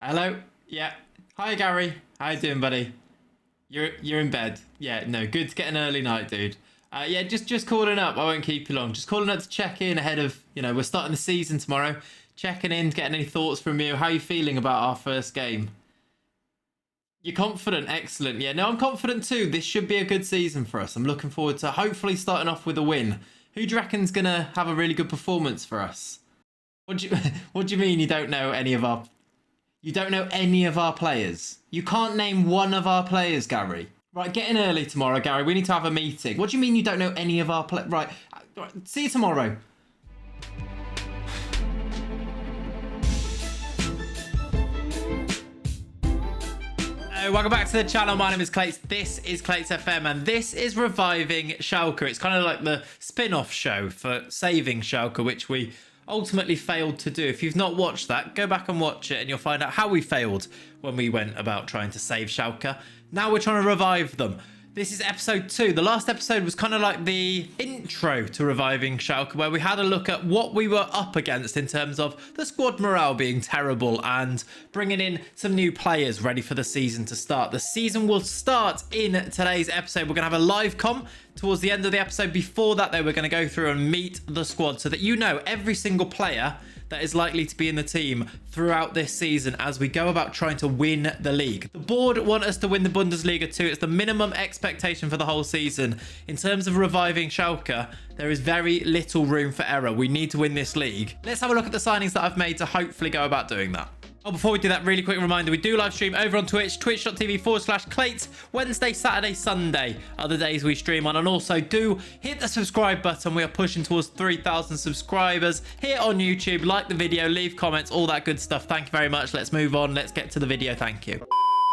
Hello? Yeah. Hi, Gary. How you doing, buddy? You're in bed. Yeah, no, good to get an early night, dude. Yeah, just calling up. I won't keep you long. Just calling up to check in ahead of, we're starting the season tomorrow. Checking in, getting any thoughts from you. How are you feeling about our first game? You're confident. Excellent. Yeah, no, I'm confident too. This should be a good season for us. I'm looking forward to hopefully starting off with a win. Who do you reckon's going to have a really good performance for us? What do you mean you don't know any of our... You don't know any of our players? You can't name one of our players, Gary. Right, get in early tomorrow, Gary. We need to have a meeting. What do you mean you don't know any of our players? Right, see you tomorrow. Welcome back to the channel. My name is Clayts. This is Clayts FM, and this is Reviving Schalke. It's kind of like the spin-off show for Saving Schalke, which we ultimately failed to do. If you've not watched that, go back and watch it and you'll find out how we failed when we went about trying to save Schalke. Now we're trying to revive them. This is episode 2. The last episode was kind of like the intro to Reviving Schalke, where we had a look at what we were up against in terms of the squad morale being terrible and bringing in some new players ready for the season to start. The season will start in today's episode. We're going to have a live comm towards the end of the episode. Before that, though, we're going to go through and meet the squad so that you know every single player that is likely to be in the team throughout this season as we go about trying to win the league. The board want us to win the Bundesliga too. It's the minimum expectation for the whole season. In terms of Reviving Schalke, there is very little room for error. We need to win this league. Let's have a look at the signings that I've made to hopefully go about doing that. Oh, before we do that, really quick reminder, we do live stream over on Twitch, twitch.tv/Clayts, Wednesday, Saturday, Sunday, other days we stream on. And also do hit the subscribe button. We are pushing towards 3,000 subscribers here on YouTube. Like the video, leave comments, all that good stuff. Thank you very much. Let's move on. Let's get to the video. Thank you.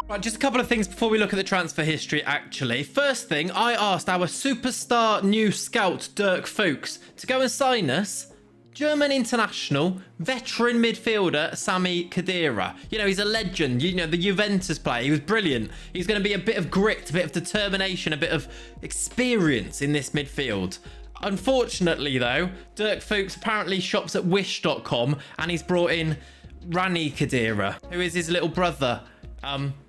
Right, just a couple of things before we look at the transfer history, actually. First thing, I asked our superstar new scout, Dirk Fuchs, to go and sign us German international, veteran midfielder, Sami Khedira. He's a legend. The Juventus player. He was brilliant. He's going to be a bit of grit, a bit of determination, a bit of experience in this midfield. Unfortunately, though, Dirk Fuchs apparently shops at wish.com and he's brought in Rani Khedira, who is his little brother.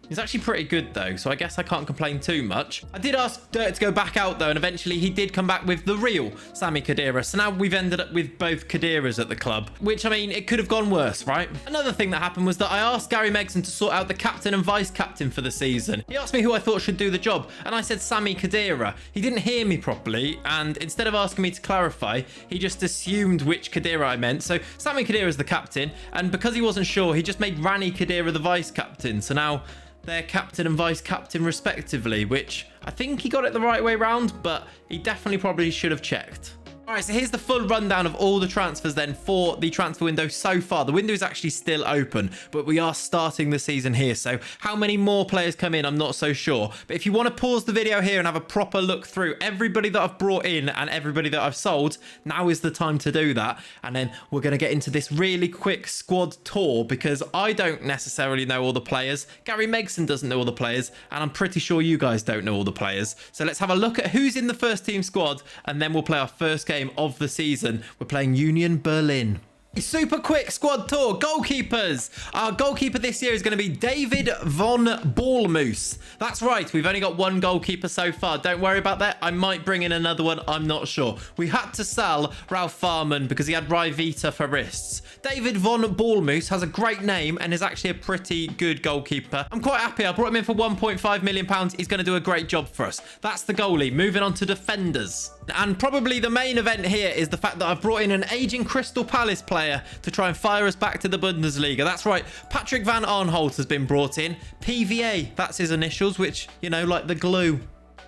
He's actually pretty good though, so I guess I can't complain too much. I did ask Dirk to go back out though, and eventually he did come back with the real Sami Khedira. So now we've ended up with both Khediras at the club, which, I mean, it could have gone worse, right? Another thing that happened was that I asked Gary Megson to sort out the captain and vice captain for the season. He asked me who I thought should do the job, and I said Sami Khedira. He didn't hear me properly, and instead of asking me to clarify, he just assumed which Khedira I meant. So Sami Khedira is the captain, and because he wasn't sure, he just made Rani Khedira the vice captain. So now they're captain and vice captain respectively, which I think he got it the right way round, but he definitely probably should have checked. All right, so here's the full rundown of all the transfers then for the transfer window so far. The window is actually still open, but we are starting the season here. So how many more players come in, I'm not so sure. But if you want to pause the video here and have a proper look through everybody that I've brought in and everybody that I've sold, now is the time to do that. And then we're going to get into this really quick squad tour because I don't necessarily know all the players. Gary Megson doesn't know all the players, and I'm pretty sure you guys don't know all the players. So let's have a look at who's in the first team squad, and then we'll play our first game of the season. We're playing Union Berlin. Super quick squad tour. Goalkeepers. Our goalkeeper this year is going to be David von Ballmoose. That's right. We've only got one goalkeeper so far. Don't worry about that. I might bring in another one. I'm not sure. We had to sell Ralph Farman because he had Rivita for wrists. David von Ballmoose has a great name and is actually a pretty good goalkeeper. I'm quite happy. I brought him in for £1.5 million. He's going to do a great job for us. That's the goalie. Moving on to defenders. And probably the main event here is the fact that I've brought in an aging Crystal Palace player to try and fire us back to the Bundesliga. That's right. Patrick van Arnholt has been brought in. PVA, that's his initials, which, like the glue.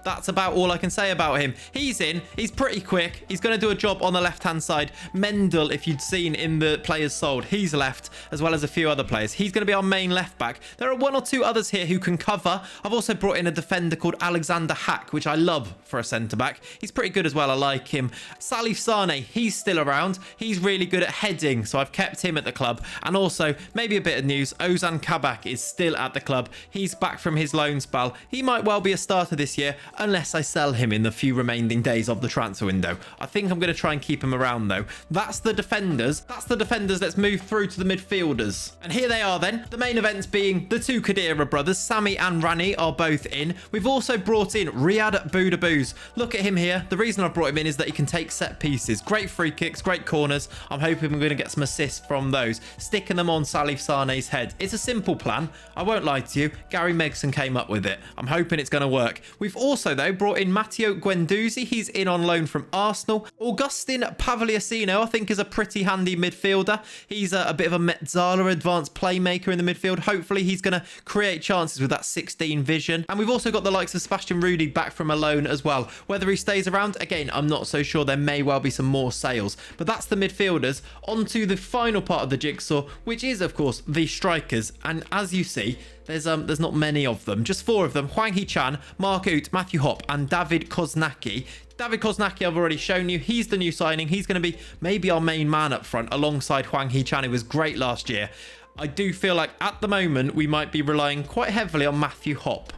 That's about all I can say about him. He's in. He's pretty quick. He's going to do a job on the left-hand side. Mendel, if you'd seen in the players sold, he's left, as well as a few other players. He's going to be our main left-back. There are one or two others here who can cover. I've also brought in a defender called Alexander Hack, which I love for a centre-back. He's pretty good as well. I like him. Salif Sane, he's still around. He's really good at heading, so I've kept him at the club. And also, maybe a bit of news, Ozan Kabak is still at the club. He's back from his loan spell. He might well be a starter this year. unless I sell him in the few remaining days of the transfer window. I think I'm going to try and keep him around though. That's the defenders. That's the defenders. Let's move through to the midfielders. And here they are then. The main events being the two Khedira brothers, Sami and Rani, are both in. We've also brought in Riyad Boudabouz. Look at him here. The reason I brought him in is that he can take set pieces. Great free kicks, great corners. I'm hoping we're going to get some assists from those. Sticking them on Salif Sane's head. It's a simple plan. I won't lie to you. Gary Megson came up with it. I'm hoping it's going to work. We've also, though, brought in Matteo Guendouzi. He's in on loan from Arsenal. Augustin Pavliasino, I think, is a pretty handy midfielder. He's a bit of a Metzala advanced playmaker in the midfield. Hopefully, he's going to create chances with that 16 vision. And we've also got the likes of Sebastian Rudy back from a loan as well. Whether he stays around, again, I'm not so sure. There may well be some more sales. But that's the midfielders. On to the final part of the jigsaw, which is, of course, the strikers. And as you see, there's not many of them. Just 4 of them. Hwang Hee-chan, Mark Uth, Matthew Hopp, and David Koznacki. David Koznacki, I've already shown you. He's the new signing. He's going to be maybe our main man up front alongside Hwang Hee-chan, who was great last year. I do feel like at the moment we might be relying quite heavily on Matthew Hopp.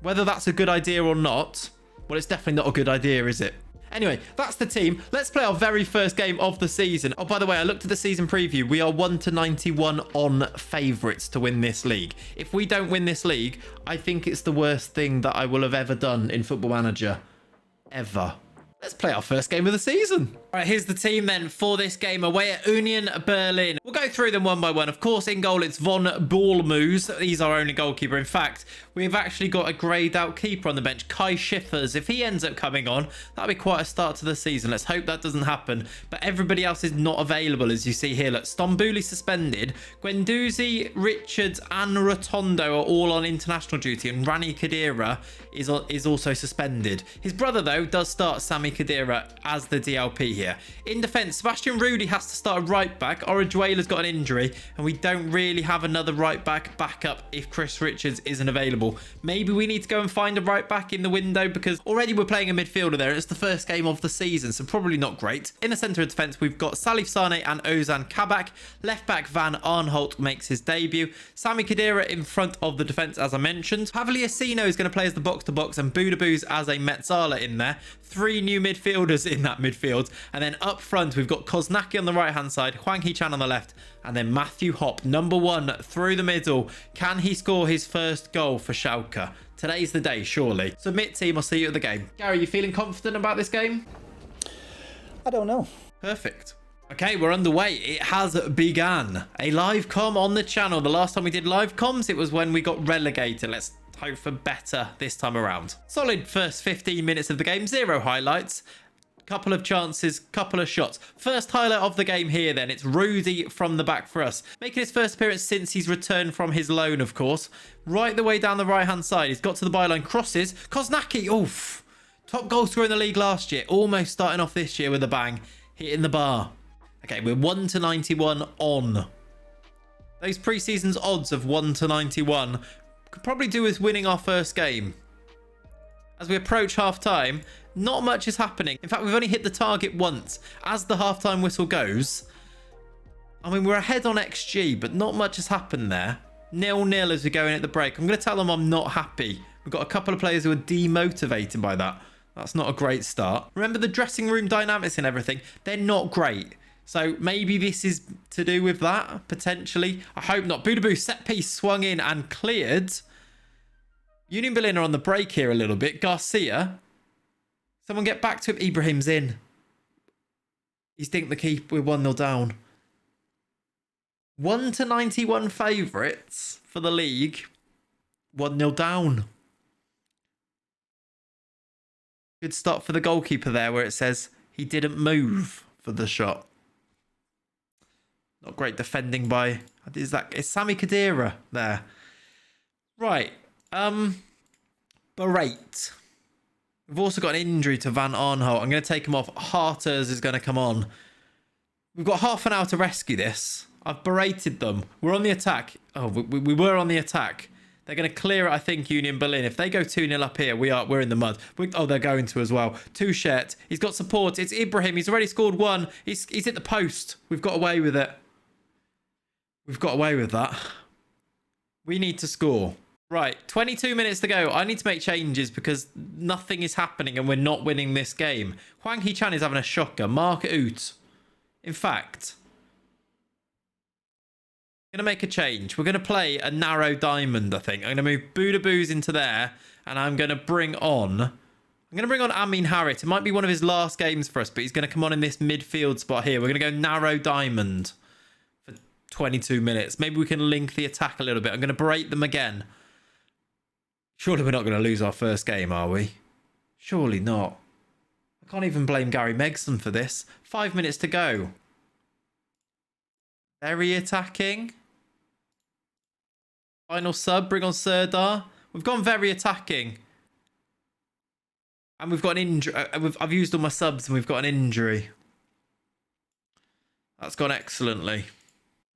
Whether that's a good idea or not, well, it's definitely not a good idea, is it? Anyway, that's the team. Let's play our very first game of the season. Oh, by the way, I looked at the season preview. We are 1-91 on favourites to win this league. If we don't win this league, I think it's the worst thing that I will have ever done in Football Manager. Ever. Let's play our first game of the season. All right, here's the team then for this game away at Union Berlin. We'll go through them one by one. Of course, in goal, it's Von Ballmoes. He's our only goalkeeper. In fact, we've actually got a greyed out keeper on the bench, Kai Schiffers. If he ends up coming on, that'll be quite a start to the season. Let's hope that doesn't happen. But everybody else is not available, as you see here. Look, Stambouli suspended. Guendouzi, Richards, and Rotondo are all on international duty, and Rani Khedira is also suspended. His brother, though, does start, Sami Khedira, as the DLP here. In defence, Sebastian Rudy has to start a right back. Orejuela's got an injury, and we don't really have another right back backup if Chris Richards isn't available. Maybe we need to go and find a right back in the window, because already we're playing a midfielder there. It's the first game of the season, so probably not great. In the centre of defence, we've got Salif Sane and Ozan Kabak. Left back Van Arnholt makes his debut. Sami Khedira in front of the defence, as I mentioned. Pavliasino is going to play as the box-to-box, and Boudabouz as a Metzala in there. 3 new midfielders in that midfield. And then up front, we've got Koznacki on the right-hand side, Hwang Hee-chan on the left, and then Matthew Hopp, number 1, through the middle. Can he score his first goal for Schalke? Today's the day, surely. Submit team, I'll see you at the game. Gary, you feeling confident about this game? I don't know. Perfect. Okay, we're underway. It has begun. A live com on the channel. The last time we did live comms, it was when we got relegated. Let's hope for better this time around. Solid first 15 minutes of the game. 0 highlights. Couple of chances, couple of shots. First highlight of the game here then. It's Rudy from the back for us. Making his first appearance since he's returned from his loan, of course. Right the way down the right-hand side. He's got to the byline. Crosses. Koznacki. Oof. Top goal scorer in the league last year. Almost starting off this year with a bang. Hitting the bar. Okay, we're 1-91 on. Those pre-season's odds of 1-91 could probably do with winning our first game. As we approach half-time, not much is happening. In fact, we've only hit the target once. As the half-time whistle goes, I mean, we're ahead on XG, but not much has happened there. 0-0 as we go in at the break. I'm going to tell them I'm not happy. We've got a couple of players who are demotivated by that. That's not a great start. Remember the dressing room dynamics and everything? They're not great. So maybe this is to do with that, potentially. I hope not. Boudabouz set piece swung in and cleared. Union Berlin are on the break here a little bit. Garcia. Someone get back to him. Ibrahim's in. He's dinked the keep. We're 1-0 down. 1-91 favourites for the league. 1-0 down. Good start for the goalkeeper there where it says he didn't move for the shot. Not great defending by... It's Sami Khedira there. Right. Berate. We've also got an injury to Van Arnholt. I'm going to take him off. Harters is going to come on. We've got half an hour to rescue this. I've berated them. We're on the attack. Oh, we were on the attack. They're going to clear it, I think, Union Berlin. If they go 2-0 up here, we're in the mud. They're going to as well. Touchet. He's got support. It's Ibrahim. He's already scored 1. He's hit the post. We've got away with it. We've got away with that. We need to score. Right, 22 minutes to go. I need to make changes because nothing is happening and we're not winning this game. Hwang Hee-chan is having a shocker. Mark out. In fact, I'm going to make a change. We're going to play a narrow diamond, I think. I'm going to move Buddha Boos into there and I'm going to bring on Amin Harit. It might be one of his last games for us, but he's going to come on in this midfield spot here. We're going to go narrow diamond for 22 minutes. Maybe we can link the attack a little bit. I'm going to berate them again. Surely we're not going to lose our first game, are we? Surely not. I can't even blame Gary Megson for this. 5 minutes to go. Very attacking. Final sub, bring on Serdar. We've gone very attacking. And we've got an injury. I've used all my subs and we've got an injury. That's gone excellently.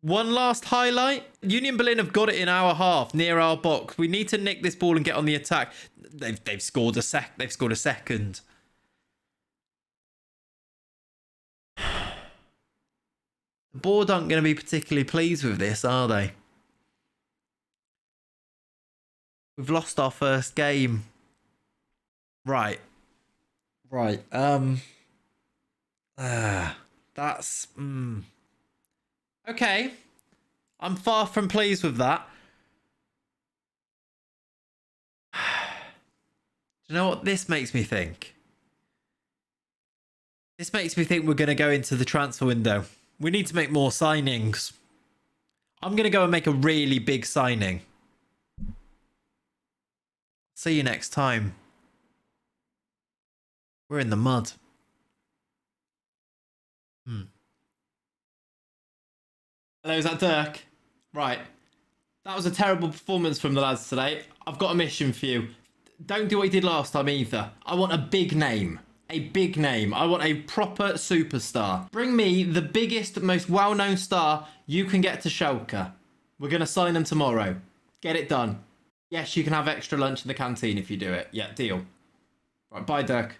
One last highlight. Union Berlin have got it in our half, near our box. We need to nick this ball and get on the attack. They've scored a second. The board aren't going to be particularly pleased with this, are they? We've lost our first game. Right. That's okay. I'm far from pleased with that. Do you know what this makes me think? This makes me think we're going to go into the transfer window. We need to make more signings. I'm going to go and make a really big signing. See you next time. We're in the mud. Hello, is that Dirk? Right. That was a terrible performance from the lads today. I've got a mission for you. Don't do what you did last time either. I want a big name. A big name. I want a proper superstar. Bring me the biggest, most well-known star you can get to Schalke. We're going to sign them tomorrow. Get it done. Yes, you can have extra lunch in the canteen if you do it. Yeah, deal. Right, bye, Dirk.